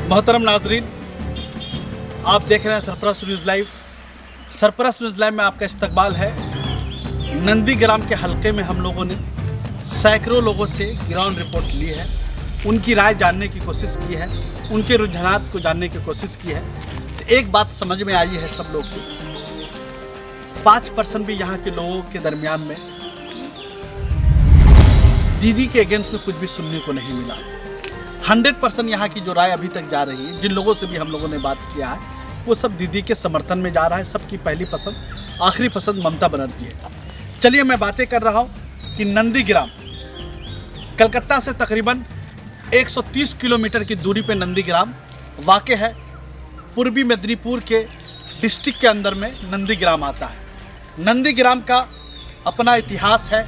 मोहतरम नाजरीन, आप देख रहे हैं Sarfaraz news live. Sarfaraz news live में आपका इस्तकबाल है। नंदीग्राम के हलके में हम लोगों ने सैकड़ों लोगों से ग्राउंड रिपोर्ट ली है, उनकी राय जानने की कोशिश की है, उनके रुझानात को जानने की कोशिश की है। तो एक बात समझ में आई है सब लोग की, 5% भी यहाँ के लोगों के दरमियान में दीदी के अगेंस्ट में कुछ भी सुनने को नहीं मिला। 100% यहाँ की जो राय अभी तक जा रही है, जिन लोगों से भी हम लोगों ने बात किया है, वो सब दीदी के समर्थन में जा रहा है। सबकी पहली पसंद, आखिरी पसंद ममता बनर्जी है। चलिए मैं बातें कर रहा हूँ कि नंदीग्राम कलकत्ता से तकरीबन 130 किलोमीटर की दूरी पे नंदीग्राम वाक़ है। पूर्वी मेदिनीपुर के डिस्ट्रिक्ट के अंदर में नंदीग्राम आता है। नंदीग्राम का अपना इतिहास है,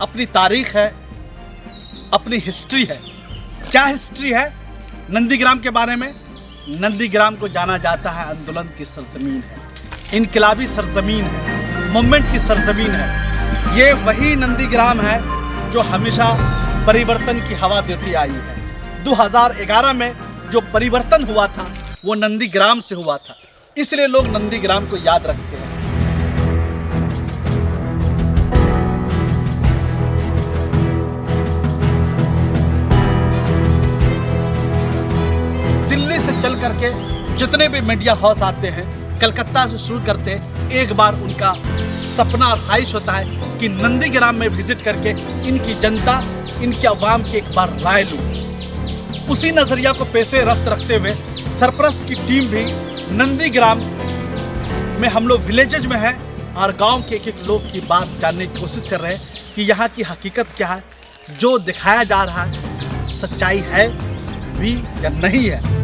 अपनी तारीख है, अपनी हिस्ट्री है। क्या हिस्ट्री है नंदीग्राम के बारे में? नंदीग्राम को जाना जाता है आंदोलन की सरजमीन है, इनकलाबी सरजमीन है, मूवमेंट की सरजमीन है। ये वही नंदीग्राम है जो हमेशा परिवर्तन की हवा देती आई है। 2011 में जो परिवर्तन हुआ था वो नंदीग्राम से हुआ था, इसलिए लोग नंदीग्राम को याद रखते हैं। दिल्ली से चल करके जितने भी मीडिया हाउस आते हैं, कलकत्ता से शुरू करते हैं, एक बार उनका सपना और ख्वाहिश होता है कि नंदीग्राम में विजिट करके इनकी जनता, इनकी आवाम की एक बार राय लूँ। उसी नज़रिया को पेशे रफ्त रखते हुए सरपरस्त की टीम भी नंदीग्राम में, हम लोग विलेजेज में हैं और गांव के एक एक लोग की बात जानने की कोशिश कर रहे हैं कि यहाँ की हकीकत क्या है, जो दिखाया जा रहा है सच्चाई है भी या नहीं है।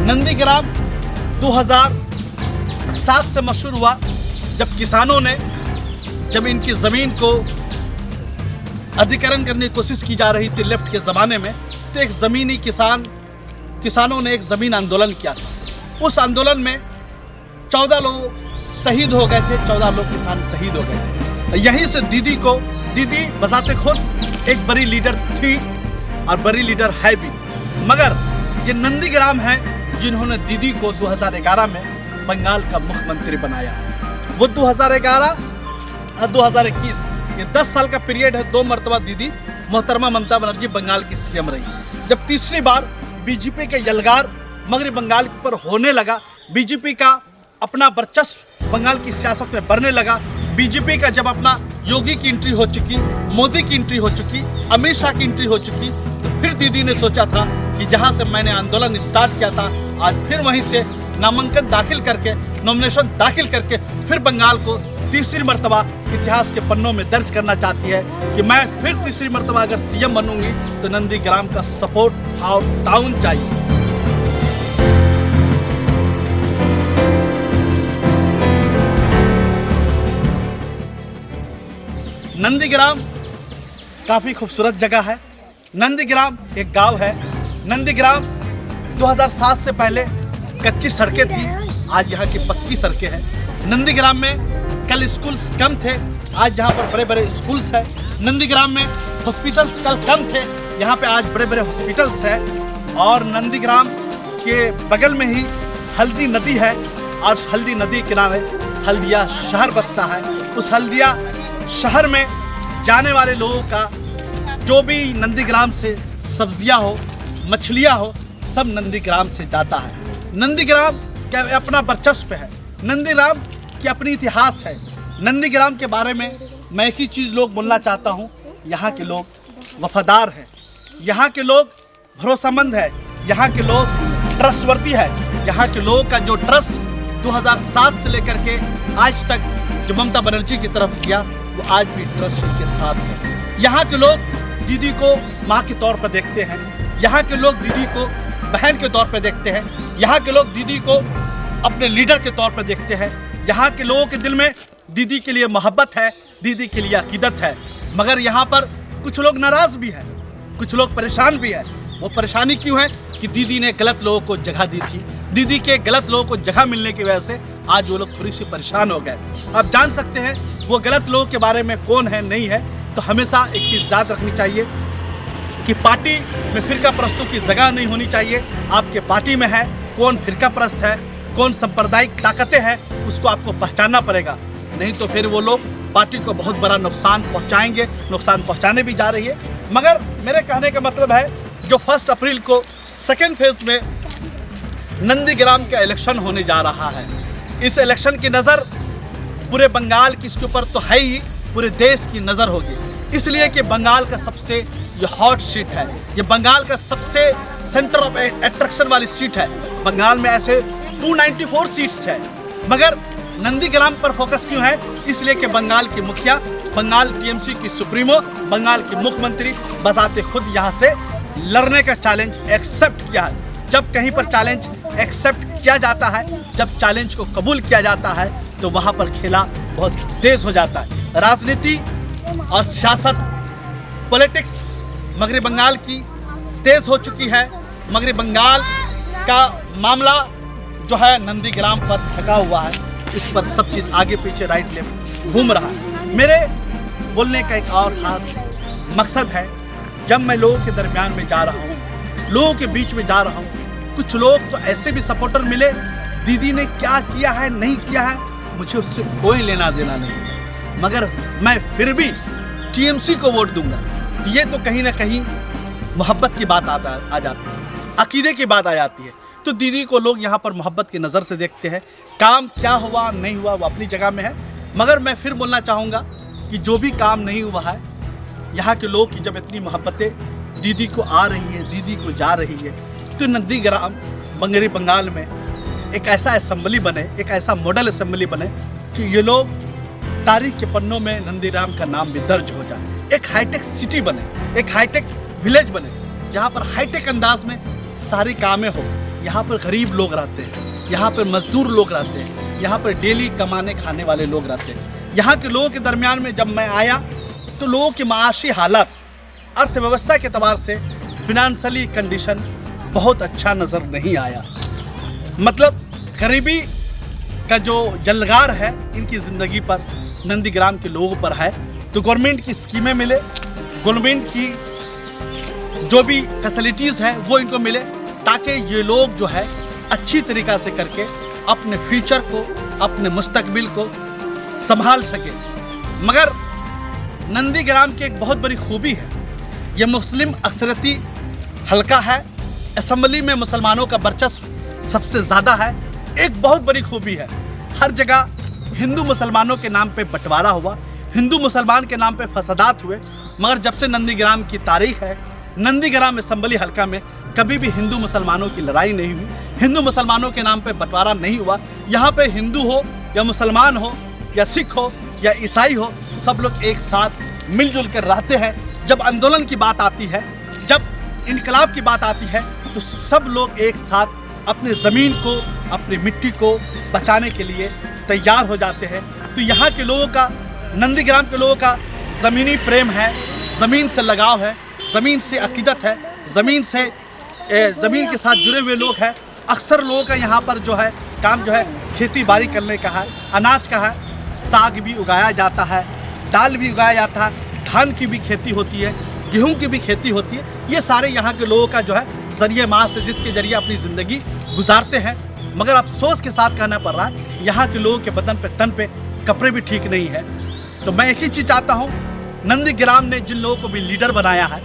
नंदीग्राम 2007 से मशहूर हुआ, जब किसानों ने, जब इनकी ज़मीन को अधिकरण करने की कोशिश की जा रही थी लेफ्ट के ज़माने में, तो एक ज़मीनी किसानों ने एक ज़मीन आंदोलन किया था। उस आंदोलन में 14 लोग शहीद हो गए थे, 14 लोग किसान शहीद हो गए थे। यहीं से दीदी बजाते खुद एक बड़ी लीडर थी और बड़ी लीडर है भी, मगर ये नंदीग्राम है जिन्होंने दीदी को 2011 में बंगाल का मुख्यमंत्री बनाया। वो 2011 और 2021 ये 10 साल का पीरियड है। 2 मरतबा दीदी मोहतरमा ममता बनर्जी बंगाल की सीएम रही। जब तीसरी बार बीजेपी के यलगार मगरबी बंगाल पर होने लगा, बीजेपी का अपना वर्चस्व बंगाल की सियासत में बढ़ने लगा, बीजेपी का जब अपना योगी की एंट्री हो चुकी, मोदी की एंट्री हो चुकी, अमित शाह की एंट्री हो चुकी, तो फिर दीदी ने सोचा था कि जहां से मैंने आंदोलन स्टार्ट किया था, आज फिर वहीं से नामांकन दाखिल करके, नॉमिनेशन दाखिल करके फिर बंगाल को तीसरी मर्तबा इतिहास के पन्नों में दर्ज करना चाहती है कि मैं फिर तीसरी मर्तबा अगर सीएम बनूंगी तो नंदीग्राम का सपोर्ट और ताउन चाहिए। नंदीग्राम काफ़ी खूबसूरत जगह है। नंदीग्राम एक गांव है। नंदीग्राम 2007 से पहले कच्ची सड़कें थी, आज यहाँ की पक्की सड़कें हैं। नंदीग्राम में कल स्कूल्स कम थे, आज यहाँ पर बड़े बड़े स्कूल्स हैं। नंदीग्राम में हॉस्पिटल्स कल कम थे, यहाँ पे आज बड़े बड़े हॉस्पिटल्स हैं। और नंदीग्राम के बगल में ही हल्दी नदी है और हल्दी नदी किनारे हल्दिया शहर बसता है। उस हल्दिया शहर में जाने वाले लोगों का जो भी नंदीग्राम से सब्जियां हो, मछलियां हो, सब नंदीग्राम से जाता है। नंदीग्राम का अपना वर्चस्व है, नंदीग्राम की अपनी इतिहास है। नंदीग्राम के बारे में मैं एक ही चीज़ लोग बोलना चाहता हूँ, यहाँ के लोग वफादार हैं, यहाँ के लोग भरोसेमंद है, यहाँ के लोग ट्रस्टवर्दी है। यहाँ के लोगों का जो ट्रस्ट 2007 से लेकर के आज तक जो ममता बनर्जी की तरफ किया, वो आज भी ट्रस्ट के साथ है। यहाँ के लोग दीदी को माँ के तौर पर देखते हैं, यहाँ के लोग दीदी को बहन के तौर पर देखते हैं, यहाँ के लोग दीदी को अपने लीडर के तौर पर देखते हैं। यहाँ के लोगों के दिल में दीदी के लिए मोहब्बत है, दीदी के लिए अकीदत है। मगर यहाँ पर कुछ लोग नाराज़ भी हैं, कुछ लोग परेशान भी हैं। वो परेशानी क्यों है कि दीदी ने गलत लोगों को जगह दी थी। दीदी के गलत लोगों को जगह मिलने की वजह से आज वो लोग थोड़ी सी परेशान हो गए। आप जान सकते हैं वो गलत लोगों के बारे में कौन है नहीं है। तो हमेशा एक चीज़ याद रखनी चाहिए कि पार्टी में फ़िरका परस्तों की जगह नहीं होनी चाहिए। आपके पार्टी में है कौन फ़िरका परस्त है, कौन सांप्रदायिक ताकतें हैं, उसको आपको पहचानना पड़ेगा। नहीं तो फिर वो लोग पार्टी को बहुत बड़ा नुकसान पहुंचाएंगे, नुकसान पहुंचाने भी जा रही है। मगर मेरे कहने का मतलब है जो 1 अप्रैल को सेकेंड फेज में नंदीग्राम का इलेक्शन होने जा रहा है, इस इलेक्शन की नज़र पूरे बंगाल की इसके ऊपर तो है ही, पूरे देश की नज़र होगी। इसलिए कि बंगाल का सबसे ये हॉट सीट है, ये बंगाल का सबसे सेंटर ऑफ अट्रैक्शन वाली सीट है। बंगाल में ऐसे 294 सीट्स है, मगर नंदीग्राम पर फोकस क्यों है? इसलिए कि बंगाल की मुखिया, बंगाल टीएमसी की सुप्रीमो, बंगाल की मुख्यमंत्री बजाते खुद यहाँ से लड़ने का चैलेंज एक्सेप्ट किया है। जब कहीं पर चैलेंज एक्सेप्ट किया जाता है, जब चैलेंज को कबूल किया जाता है, तो वहाँ पर खेला बहुत तेज हो जाता है। राजनीति और सियासत, पॉलिटिक्स मगरबी बंगाल की तेज हो चुकी है। मगरबी बंगाल का मामला जो है नंदीग्राम पर थका हुआ है, इस पर सब चीज़ आगे पीछे राइट लेफ्ट घूम रहा है। मेरे बोलने का एक और ख़ास मकसद है, जब मैं लोगों के दरमियान में जा रहा हूँ, लोगों के बीच में जा रहा हूँ, कुछ लोग तो ऐसे भी सपोर्टर मिले, दीदी ने क्या किया है नहीं किया है मुझे उससे कोई लेना देना नहीं, मगर मैं फिर भी टीएमसी को वोट दूंगा। ये तो कहीं ना कहीं मोहब्बत की बात आ जाती है, अकीदे की बात आ जाती है। तो दीदी को लोग यहाँ पर मोहब्बत की नज़र से देखते हैं। काम क्या हुआ नहीं हुआ वो अपनी जगह में है, मगर मैं फिर बोलना चाहूँगा कि जो भी काम नहीं हुआ है, यहाँ के लोग की जब इतनी मोहब्बतें दीदी को आ रही है, दीदी को जा रही है, तो नंदीग्राम मगरबी बंगाल में एक ऐसा असेंबली बने, एक ऐसा मॉडल असेंबली बने कि ये लोग तारीख के पन्नों में नंदीग्राम का नाम भी दर्ज हो जाए। एक हाईटेक सिटी बने, एक हाईटेक विलेज बने, जहाँ पर हाईटेक अंदाज में सारी कामें हो। यहाँ पर गरीब लोग रहते हैं, यहाँ पर मजदूर लोग रहते हैं, यहाँ पर डेली कमाने खाने वाले लोग रहते हैं। यहाँ के लोगों के दरमियान में जब मैं आया तो लोगों की माशी हालत, अर्थव्यवस्था के एतबार से फिनेंशियली कंडीशन बहुत अच्छा नज़र नहीं आया। मतलब गरीबी का जो जलगार है इनकी ज़िंदगी पर, नंदीग्राम के लोगों पर है। तो गवर्नमेंट की स्कीमें मिले, गवर्नमेंट की जो भी फैसिलिटीज़ है वो इनको मिले, ताकि ये लोग जो है अच्छी तरीक़ा से करके अपने फ्यूचर को, अपने मुस्तकबिल को संभाल सके। मगर नंदीग्राम की एक बहुत बड़ी खूबी है, ये मुस्लिम अक्सरती हल्का है, असेंबली में मुसलमानों का वर्चस्व सबसे ज़्यादा है। एक बहुत बड़ी खूबी है, हर जगह हिंदू मुसलमानों के नाम पे बंटवारा हुआ, हिंदू मुसलमान के नाम पे फसादात हुए, मगर जब से नंदीग्राम की तारीख है, नंदीग्राम असेंबली हल्का में कभी भी हिंदू मुसलमानों की लड़ाई नहीं हुई, हिंदू मुसलमानों के नाम पे बंटवारा नहीं हुआ। यहाँ पे हिंदू हो या मुसलमान हो या सिख हो या ईसाई हो, सब लोग एक साथ मिलजुल कर रहते हैं। जब आंदोलन की बात आती है, जब इनकलाब की बात आती है, तो सब लोग एक साथ अपने ज़मीन को, अपनी मिट्टी को बचाने के लिए तैयार हो जाते हैं। तो यहाँ के लोगों का, नंदीग्राम के लोगों का ज़मीनी प्रेम है, ज़मीन से लगाव है, ज़मीन से अकीदत है, ज़मीन के साथ जुड़े हुए लोग हैं। अक्सर लोगों का यहाँ पर जो है काम जो है खेती बाड़ी करने का है, अनाज का है, साग भी उगाया जाता है, दाल भी उगाया जाता है, धान की भी खेती होती है, गेहूं की भी खेती होती है। ये सारे यहाँ के लोगों का जो है ज़रिए माँ से, जिसके ज़रिए अपनी ज़िंदगी गुजारते हैं। मगर अफसोस के साथ कहना पड़ रहा है, यहाँ के लोगों के बदन पे, तन पे कपड़े भी ठीक नहीं है। तो मैं एक ही चीज़ चाहता हूँ, नंदीग्राम ने जिन लोगों को भी लीडर बनाया है,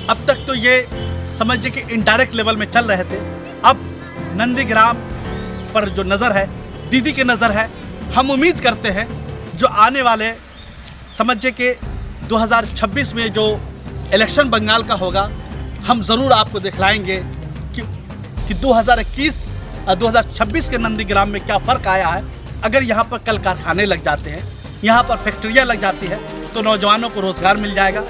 अब तक तो ये समझिए कि इनडायरेक्ट लेवल में चल रहे थे, अब नंदीग्राम पर जो नज़र है, दीदी की नज़र है। हम उम्मीद करते हैं जो आने वाले समझिए कि 2026 में जो इलेक्शन बंगाल का होगा, हम ज़रूर आपको दिखलाएंगे कि 2021 और 2026 के नंदीग्राम में क्या फ़र्क आया है। अगर यहाँ पर कल कारखाने लग जाते हैं, यहाँ पर फैक्ट्रियाँ लग जाती है, तो नौजवानों को रोज़गार मिल जाएगा,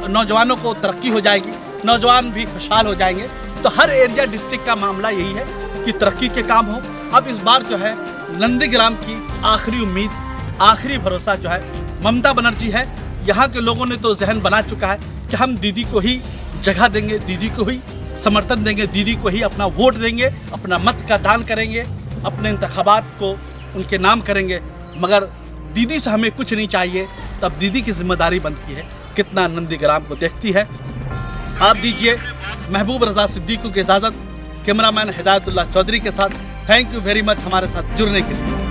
नौजवानों को तरक्की हो जाएगी, नौजवान भी खुशहाल हो जाएंगे। तो हर एरिया डिस्ट्रिक्ट का मामला यही है कि तरक्की के काम हो। अब इस बार जो है नंदीग्राम की आखिरी उम्मीद आखिरी भरोसा जो है ममता बनर्जी है। यहाँ के लोगों ने तो जहन बना चुका है कि हम दीदी को ही जगह देंगे, दीदी को ही समर्थन देंगे, दीदी को ही अपना वोट देंगे, अपना मत का दान करेंगे, अपने इंतखाबात को उनके नाम करेंगे। मगर दीदी से हमें कुछ नहीं चाहिए। तब दीदी की जिम्मेदारी बनती है कितना नंदीग्राम को देखती है। आप दीजिए महबूब रजा सिद्दीकी की इजाज़त। कैमरामैन हिदायतुल्लाह चौधरी के साथ थैंक यू वेरी मच हमारे साथ जुड़ने के लिए।